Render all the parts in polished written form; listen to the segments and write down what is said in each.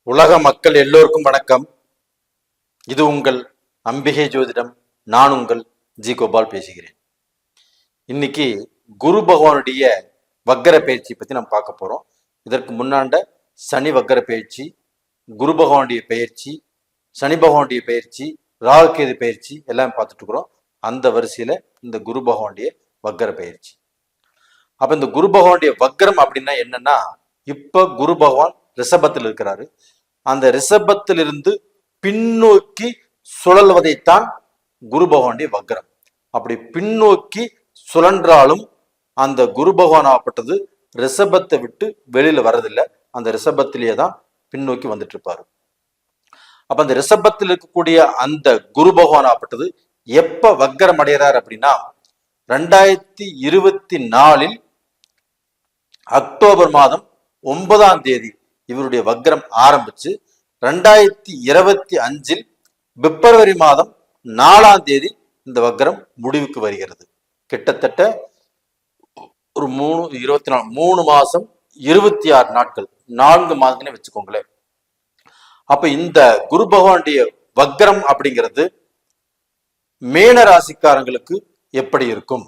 உலக மக்கள் எல்லோருக்கும் வணக்கம். இது உங்கள் அம்பிகை ஜோதிடம். நான் உங்கள் ஜி கோபால் பேசுகிறேன். இன்னைக்கு குரு பகவானுடைய வக்கர பயிற்சி பத்தி நம்ம பார்க்க போறோம். இதற்கு முன்னாண்ட சனி வக்கர பயிற்சி, குரு பகவானுடைய பயிற்சி, சனி பகவானுடைய பயிற்சி, ராகு கேது பயிற்சி எல்லாம் பார்த்துட்டு இருக்கிறோம். அந்த வரிசையில இந்த குரு பகவானுடைய வக்கர பயிற்சி. அப்ப இந்த குரு பகவானுடைய வக்கரம் அப்படின்னா என்னன்னா, இப்ப குரு பகவான் ரிஷபத்தில் இருக்கிறாரு. அந்த ரிஷபத்திலிருந்து பின்னோக்கி சுழல்வதைத்தான் குரு பகவானுடைய வக்கரம். அப்படி பின்னோக்கி சுழன்றாலும் அந்த குரு பகவான் ஆகப்பட்டது ரிஷபத்தை விட்டு வெளியில வர்றதில்லை. அந்த ரிஷபத்திலேயே தான் பின்னோக்கி வந்துட்டு இருப்பாரு. அப்ப அந்த ரிஷபத்தில் இருக்கக்கூடிய அந்த குரு பகவான் ஆகப்பட்டது எப்ப வக்கரம் அடைகிறார் அப்படின்னா 2024 அக்டோபர் மாதம் 9ஆம் தேதி இவருடைய வக்கரம் ஆரம்பிச்சு 2025 பிப்ரவரி மாதம் 4ஆம் தேதி இந்த வக்கரம் முடிவுக்கு வருகிறது. கிட்டத்தட்ட ஒரு 3 மாசம் 26 நாட்கள், 4 மாதங்களே வச்சுக்கோங்களேன். அப்ப இந்த குரு பகவானுடைய வக்கரம் அப்படிங்கிறது மேன ராசிக்காரங்களுக்கு எப்படி இருக்கும்?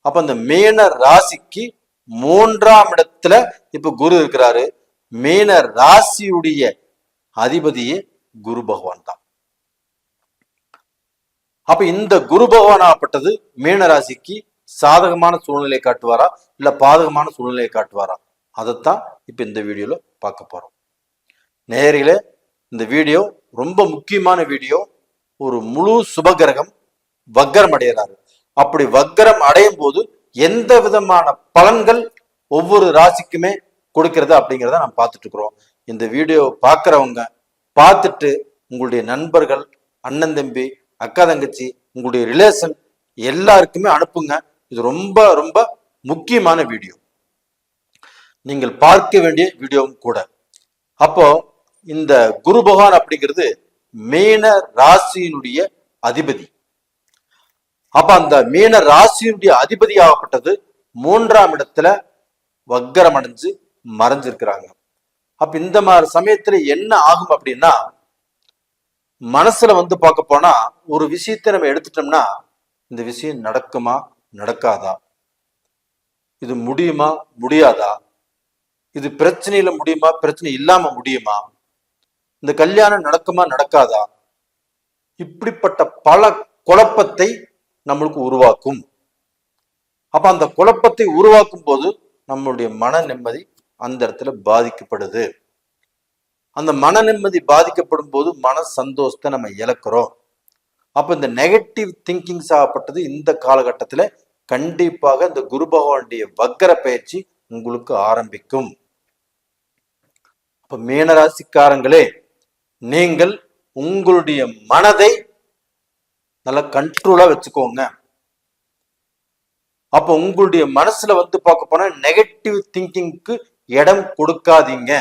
அப்ப அந்த மேன ராசிக்கு 3ஆம் இடத்துல இப்ப குரு இருக்கிறாரு. மேன ராசியுடைய அதிபதியே குரு பகவான் தான். அப்ப இந்த குரு பகவான் ஆகப்பட்டது மீன ராசிக்கு சாதகமான சூழ்நிலையை காட்டுவாரா இல்ல பாதகமான சூழ்நிலையை காட்டுவாரா? அதைத்தான் இப்ப இந்த வீடியோல பார்க்க போறோம். நேயர்களே, இந்த வீடியோ ரொம்ப முக்கியமான வீடியோ. ஒரு முழு சுபகிரகம் வக்கரம் அடைகிறாரு. அப்படி வக்கரம் அடையும் போது எந்த விதமான பலன்கள் ஒவ்வொரு ராசிக்குமே கொடுக்கிறது அப்படிங்கிறத நம்ம பார்த்துட்டு இருக்கிறோம். இந்த வீடியோ பார்க்குறவங்க பார்த்துட்டு உங்களுடைய நண்பர்கள், அண்ணன் தம்பி, அக்கா தங்கச்சி, உங்களுடைய ரிலேஷன் எல்லாருக்குமே அனுப்புங்க. இது ரொம்ப ரொம்ப முக்கியமான வீடியோ, நீங்கள் பார்க்க வேண்டிய வீடியோவும் கூட. அப்போ இந்த குரு பகவான் அப்படிங்கிறது மீன ராசியினுடைய அதிபதி. அப்ப அந்த மீன ராசியினுடைய அதிபதி ஆகப்பட்டது 3ஆம் இடத்துல வக்கரம் அடைஞ்சு மறைஞ்சிருக்கிறாங்க. அப்ப இந்த மாதிரி சமயத்துல என்ன ஆகும் அப்படின்னா, மனசுல பார்க்க போனா ஒரு விஷயத்தை நம்ம எடுத்துட்டோம்னா இந்த விஷயம் நடக்குமா நடக்காதா, இது முடியுமா முடியாதா, இது பிரச்சனையில முடியுமா பிரச்சனை இல்லாம முடியுமா, இந்த கல்யாணம் நடக்குமா நடக்காதா, இப்படிப்பட்ட பல குழப்பத்தை நம்மளுக்கு உருவாக்கும். அப்ப அந்த குழப்பத்தை உருவாக்கும் போது நம்மளுடைய மன நிம்மதி அந்த இடத்துல பாதிக்கப்படுது. அந்த மன நிம்மதி பாதிக்கப்படும் போது மன சந்தோஷத்தை நம்ம இழக்கிறோம். அப்ப இந்த நெகட்டிவ் திங்கிங்ஸ் ஆகப்பட்டது இந்த காலகட்டத்துல கண்டிப்பாக இந்த குரு பகவானுடைய வக்கர பயிற்சி உங்களுக்கு ஆரம்பிக்கும். அப்ப மீனராசிக்காரங்களே, நீங்கள் உங்களுடைய மனதை நல்லா கண்ட்ரோலா வச்சுக்கோங்க. அப்ப உங்களுடைய மனசுல பார்க்க போனா நெகட்டிவ் திங்கிங்க்கு இடம் கொடுக்காதீங்க.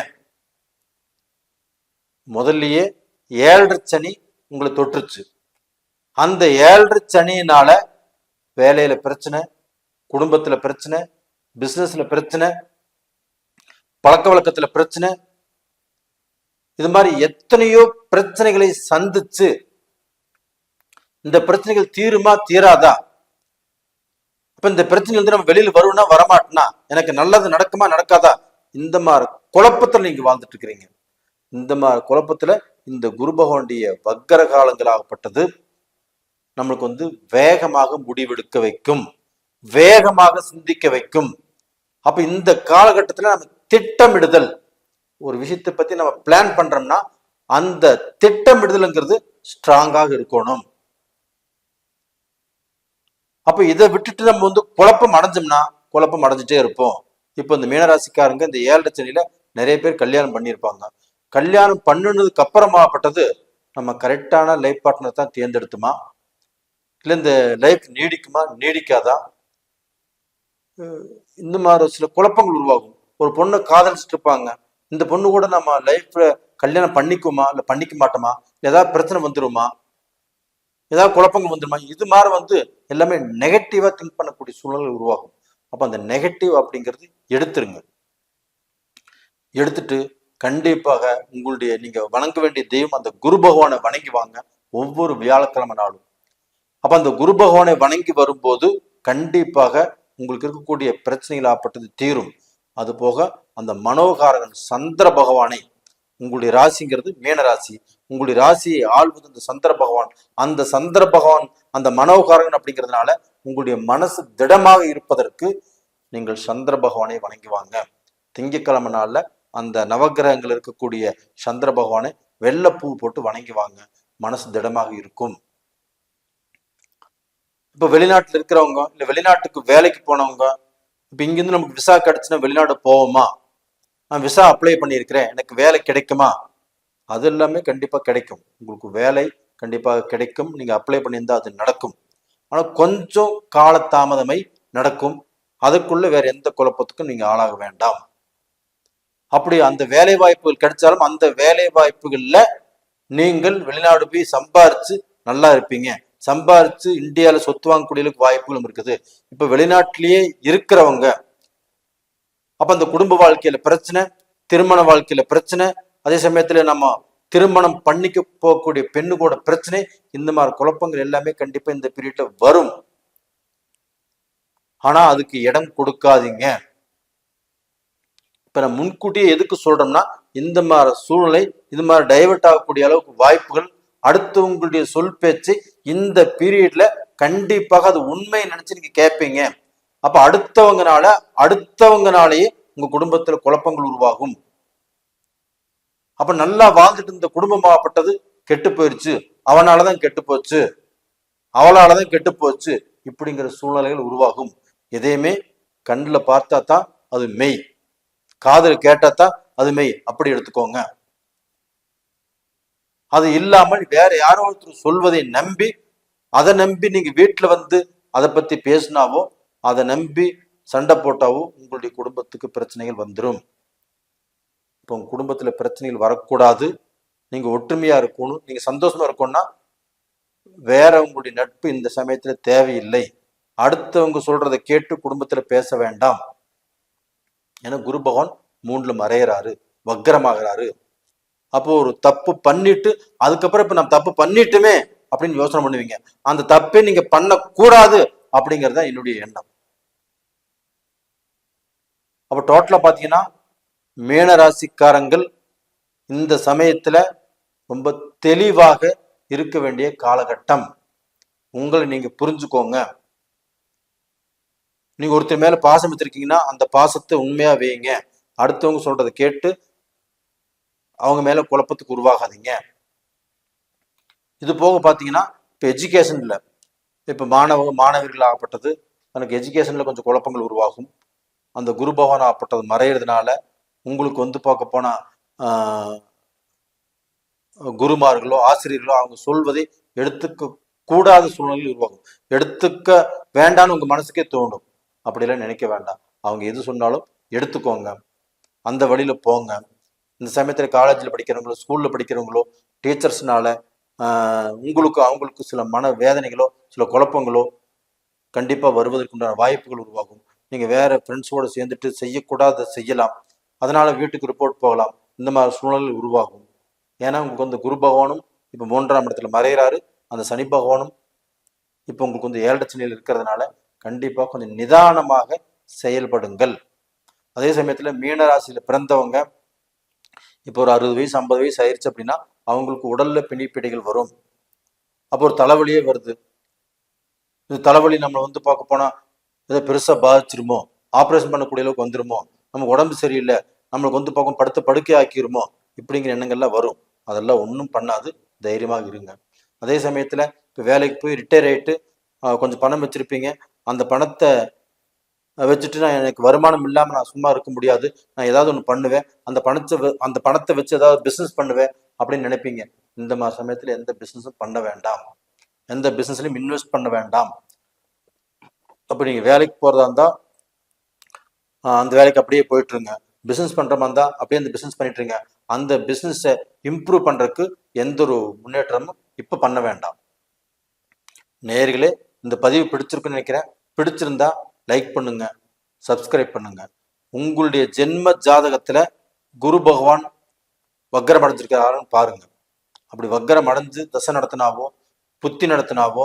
முதல்லயே 7.5 சனி உங்களை தொற்றுச்சு. அந்த 7.5 சனியினால வேலையில பிரச்சனை, குடும்பத்துல பிரச்சனை, பிசினஸ்ல பிரச்சனை, பழக்க வழக்கத்துல பிரச்சனை, இது மாதிரி எத்தனையோ பிரச்சனைகளை சந்திச்சு இந்த பிரச்சனைகள் தீருமா தீராதா, இப்ப இந்த பிரச்சனை நம்ம வெளியில வருவோம்னா வரமாட்டேனா, எனக்கு நல்லது நடக்குமா நடக்காதா, இந்த மாதிரி குழப்பத்துல நீங்க வாழ்ந்துட்டு இருக்கிறீங்க. இந்த மாதிரி குழப்பத்துல இந்த குரு பகவானுடைய வக்கர காலங்களாகப்பட்டது நம்மளுக்கு வேகமாக முடிவெடுக்க வைக்கும், வேகமாக சிந்திக்க வைக்கும். அப்ப இந்த காலகட்டத்துல நம்ம திட்டமிடுதல், ஒரு விஷயத்தை பத்தி நம்ம பிளான் பண்றோம்னா அந்த திட்டமிடுதல்ங்கிறது ஸ்ட்ராங்காக இருக்கணும். அப்ப இதை விட்டுட்டு நம்ம குழப்பம் அடைஞ்சோம்னா குழப்பம் அடைஞ்சிட்டே இருப்போம். இப்ப இந்த மீனராசிக்காரங்க இந்த 7.5 சனியில நிறைய பேர் கல்யாணம் பண்ணியிருப்பாங்க. கல்யாணம் பண்ணினதுக்கு அப்புறமாப்பட்டது நம்ம கரெக்டான லைஃப் பார்ட்னர் தான் தேர்ந்தெடுத்துமா, இல்ல இந்த லைஃப் நீடிக்குமா நீடிக்காதா, இந்த மாதிரி சில குழப்பங்கள் உருவாகும். ஒரு பொண்ணு காதலிச்சுட்டு இருப்பாங்க, இந்த பொண்ணு கூட நம்ம லைஃப்ல கல்யாணம் பண்ணிக்குமா இல்ல பண்ணிக்க மாட்டோமா, ஏதாவது பிரச்சனை வந்துருமா, ஏதாவது குழப்பங்கள் வந்துருமா, இது மாதிரி எல்லாமே நெகட்டிவா திங்க் பண்ணக்கூடிய சூழல்கள் உருவாகும். அப்ப அந்த நெகட்டிவ் அப்படிங்கிறது எடுத்துருங்க. எடுத்துட்டு கண்டிப்பாக உங்களுடைய நீங்க வணங்க வேண்டிய தெய்வம் அந்த குரு பகவானை வணங்கி வாங்க ஒவ்வொரு வியாழக்கிழமை நாளும். அப்ப அந்த குரு பகவானை வணங்கி வரும்போது கண்டிப்பாக உங்களுக்கு இருக்கக்கூடிய பிரச்சனைகள் ஆப்பட்டது தீரும். அது போக அந்த மனோகாரகன் சந்திர பகவானை, உங்களுடைய ராசிங்கிறது மீன ராசி, உங்களுடைய ராசியை ஆள்வது அந்த சந்திர பகவான். அந்த சந்திர பகவான் அந்த மனோகாரகன் அப்படிங்கிறதுனால உங்களுடைய மனசு திடமாக இருப்பதற்கு நீங்கள் சந்திர பகவானை வணங்குவாங்க. திங்கட்கிழமை நாள்ல அந்த நவகிரகங்கள் இருக்கக்கூடிய சந்திர பகவானை வெள்ளைப்பூ போட்டு வணங்குவாங்க, மனசு திடமாக இருக்கும். இப்ப வெளிநாட்டுல இருக்கிறவங்க இல்ல வெளிநாட்டுக்கு வேலைக்கு போனவங்க, இப்ப இங்கிருந்து நமக்கு விசா கிடைச்சுன்னா வெளிநாடு போவோமா, நான் விசா அப்ளை பண்ணியிருக்கிறேன் எனக்கு வேலை கிடைக்குமா, அது எல்லாமே கண்டிப்பா கிடைக்கும். உங்களுக்கு வேலை கண்டிப்பாக கிடைக்கும், நீங்க அப்ளை பண்ணியிருந்தா அது நடக்கும். ஆனா கொஞ்சம் காலதாமதமை நடக்கும். அதுக்குள்ள வேற எந்த குழப்பத்துக்கும் நீங்க ஆளாக வேண்டாம். அப்படி அந்த வேலை வாய்ப்புகள் கிடைச்சாலும் அந்த வேலை வாய்ப்புகள்ல நீங்கள் வெளிநாடு போய் சம்பாரிச்சு நல்லா இருப்பீங்க, சம்பாரிச்சு இந்தியாவில சொத்து வாங்கக்கூடிய வாய்ப்புகளும் இருக்குது. இப்ப வெளிநாட்டிலேயே இருக்கிறவங்க அப்ப அந்த குடும்ப வாழ்க்கையில பிரச்சனை, திருமண வாழ்க்கையில பிரச்சனை, அதே சமயத்துல நம்ம திருமணம் பண்ணிக்க போகக்கூடிய பெண்ணு கூட பிரச்சனை, இந்த மாதிரி குழப்பங்கள் எல்லாமே கண்டிப்பா இந்த பீரியட்ல வரும். ஆனா அதுக்கு இடம் கொடுக்காதீங்க. இப்ப நான் முன்கூட்டியே எதுக்கு சொல்றோம்னா, இந்த மாதிரி சூழ்நிலை இது மாதிரி டைவர்ட் ஆகக்கூடிய அளவுக்கு வாய்ப்புகள், அடுத்தவங்களுடைய சொல் பேச்சு இந்த பீரியட்ல கண்டிப்பாக அது உண்மையை நினைச்சு நீங்க கேட்பீங்க. அப்ப அடுத்தவங்கனாலேயே உங்க குடும்பத்துல குழப்பங்கள் உருவாகும். அப்ப நல்லா வாழ்ந்துட்டு இருந்த குடும்பமாகப்பட்டது கெட்டு போயிருச்சு, அவனாலதான் கெட்டு போச்சு, அவளாலதான் கெட்டு போச்சு, இப்படிங்கிற சூழ்நிலைகள் உருவாகும். எதையுமே கண்ணுல பார்த்தா தான் அது மெய், காதல் கேட்டாதான் அது மெய், அப்படி எடுத்துக்கோங்க. அது இல்லாமல் வேற யாரோ ஒருத்தர் சொல்வதை நம்பி அதை நம்பி நீங்க வீட்டுல வந்து அதை பத்தி பேசினாவோ அதை நம்பி சண்டை போட்டாவோ உங்களுடைய குடும்பத்துக்கு பிரச்சனைகள் வந்துடும். இப்போ உங்க குடும்பத்துல பிரச்சனைகள் வரக்கூடாது, நீங்க ஒற்றுமையா இருக்கணும், நீங்க சந்தோஷமா இருக்கணும்னா வேற உங்களுடைய நட்பு இந்த சமயத்துல தேவையில்லை. அடுத்தவங்க சொல்றதை கேட்டு குடும்பத்துல பேச வேண்டாம். ஏன்னா குரு பகவான் 3ல மறையிறாரு, வக்கரமாகிறாரு. அப்போ ஒரு தப்பு பண்ணிட்டு அதுக்கப்புறம் இப்ப நம்ம தப்பு பண்ணிட்டுமே அப்படின்னு யோசனை பண்ணுவீங்க. அந்த தப்பே நீங்க பண்ணக்கூடாது அப்படிங்கறத என்னுடைய எண்ணம். அப்ப டோட்டலா பாத்தீங்கன்னா மீன ராசிக்காரங்கள் இந்த சமயத்துல ரொம்ப தெளிவாக இருக்க வேண்டிய காலகட்டம். உங்களை நீங்க புரிஞ்சுக்கோங்க. நீங்க ஒருத்தர் மேல பாசம் வச்சிருக்கீங்கன்னா அந்த பாசத்தை உண்மையா வைங்க. அடுத்தவங்க சொல்றதை கேட்டு அவங்க மேல குழப்பத்துக்கு உருவாகாதீங்க. இது போக பாத்தீங்கன்னா இப்ப எஜுகேஷன் இல்லை, இப்ப மாணவர்கள் ஆகப்பட்டது எனக்கு எஜுகேஷன்ல கொஞ்சம் குழப்பங்கள் உருவாகும். அந்த குரு பகவான் ஆகப்பட்டது மறையிறதுனால உங்களுக்கு வந்து பார்க்க போனா குருமார்களோ ஆசிரியர்களோ அவங்க சொல்வதை எடுத்துக்க கூடாத சூழ்நிலையில் உருவாகும். எடுத்துக்க வேண்டாம்னு உங்க மனசுக்கே தோணும். அப்படியெல்லாம் நினைக்க வேண்டாம். அவங்க எது சொன்னாலும் எடுத்துக்கோங்க, அந்த வழியில போங்க. இந்த சமயத்துல காலேஜில் படிக்கிறவங்களோ ஸ்கூல்ல படிக்கிறவங்களோ டீச்சர்ஸ்னால அவங்களுக்கு சில மன வேதனைகளோ சில குழப்பங்களோ கண்டிப்பா வருவதற்குண்டான வாய்ப்புகள் உருவாகும். நீங்க வேற ஃப்ரெண்ட்ஸோட சேர்ந்துட்டு செய்யக்கூடாத செய்யலாம், அதனால வீட்டுக்கு ரிப்போர்ட் போகலாம், இந்த மாதிரி சூழ்நிலை உருவாகும். ஏன்னா உங்களுக்கு வந்து குரு பகவானும் இப்ப 3ஆம் இடத்துல மறைகிறாரு, அந்த சனி பகவானும் இப்ப உங்களுக்கு வந்து 7 சனியில் இருக்கிறதுனால கண்டிப்பா கொஞ்சம் நிதானமாக செயல்படுங்கள். அதே சமயத்துல மீன ராசியில பிறந்தவங்க இப்போ ஒரு 60 வயசு 50 வயசு ஆயிடுச்சு அப்படின்னா அவங்களுக்கு உடல்ல பிணிப்பிடைகள் வரும். அப்போ ஒரு தலைவலியே வருது. இது தலைவலி நம்ம வந்து பார்க்க போனா ஏதோ பெருசா பாதிச்சிருமோ, ஆப்ரேஷன் பண்ணக்கூடிய அளவுக்கு வந்துருமோ, நம்ம உடம்பு சரியில்லை நம்மளுக்கு வந்து பார்க்க படுத்த படுக்கை ஆக்கிருமோ, இப்படிங்கிற எண்ணங்கள்லாம் வரும். அதெல்லாம் ஒன்றும் பண்ணாது, தைரியமாக இருங்க. அதே சமயத்துல இப்போ வேலைக்கு போய் ரிட்டையர் ஆயிட்டு கொஞ்சம் பணம் வச்சிருப்பீங்க, அந்த பணத்தை வச்சுட்டு நான் எனக்கு வருமானம் இல்லாமல் நான் சும்மா இருக்க முடியாது, நான் ஏதாவது ஒன்று பண்ணுவேன், அந்த பணத்தை வச்சு ஏதாவது பிஸ்னஸ் பண்ணுவேன் அப்படின்னு நினைப்பீங்க. இந்த மாதிரி சமயத்தில் எந்த பிஸ்னஸும் பண்ண வேண்டாம், எந்த பிஸ்னஸ்லையும் இன்வெஸ்ட் பண்ண வேண்டாம். அப்படி நீங்கள் வேலைக்கு போகிறதா இருந்தால் அந்த வேலைக்கு அப்படியே போயிட்டுருங்க. பிஸ்னஸ் பண்ணுற மாதிரி இருந்தால் அப்படியே அந்த பிஸ்னஸ் பண்ணிட்டுருங்க. அந்த பிஸ்னஸை இம்ப்ரூவ் பண்ணுறதுக்கு எந்த ஒரு முன்னேற்றமும் இப்போ பண்ண வேண்டாம். நேயர்களே, இந்த பதிவு பிடிச்சிருக்குன்னு நினைக்கிறேன். பிடிச்சிருந்தா லைக் பண்ணுங்க, சப்ஸ்கிரைப் பண்ணுங்க. உங்களுடைய ஜென்ம ஜாதகத்துல குரு பகவான் வக்கரம் அடைஞ்சிருக்காருன்னு பாருங்க. அப்படி வக்கரம் அடைஞ்சு தசை நடத்தினாவோ புத்தி நடத்தினாவோ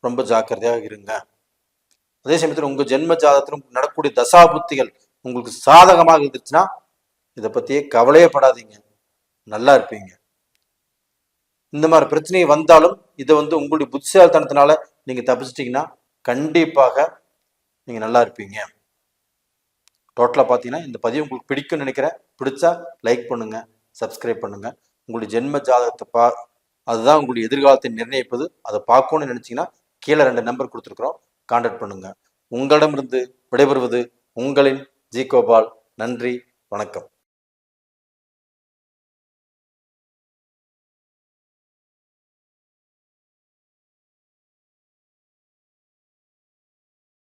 ரொம்ப ஜாக்கிரதையாக இருங்க. அதே சமயத்தில் உங்க ஜென்ம ஜாதகத்திலும் நடக்கக்கூடிய தசா புத்திகள் உங்களுக்கு சாதகமாக இருந்துச்சுன்னா இதை பத்தியே கவலையே படாதீங்க, நல்லா இருப்பீங்க. இந்த மாதிரி பிரச்சனை வந்தாலும் இதை உங்களுடைய புத்திசாலித்தனத்தினால நீங்க தப்பிச்சிட்டீங்கன்னா கண்டிப்பாக நீங்க நல்லா இருப்பீங்க. டோட்டலா பாத்தீங்கன்னா இந்த பதிவு உங்களுக்கு பிடிக்கும்னு நினைக்கிறேன். பிடிச்சா லைக் பண்ணுங்க, சப்ஸ்கிரைப் பண்ணுங்க. உங்களுடைய ஜென்ம ஜாதகத்தை அதுதான் உங்களுடைய எதிர்காலத்தை நிர்ணயிப்பது. அதை பார்க்கணும்னு நினைச்சீங்கன்னா கீழே 2 நம்பர் கொடுத்துருக்குறோம், கான்டாக்ட் பண்ணுங்க. உங்களிடமிருந்து விடைபெறுவது உங்களின் ஜி கோபால். நன்றி, வணக்கம்.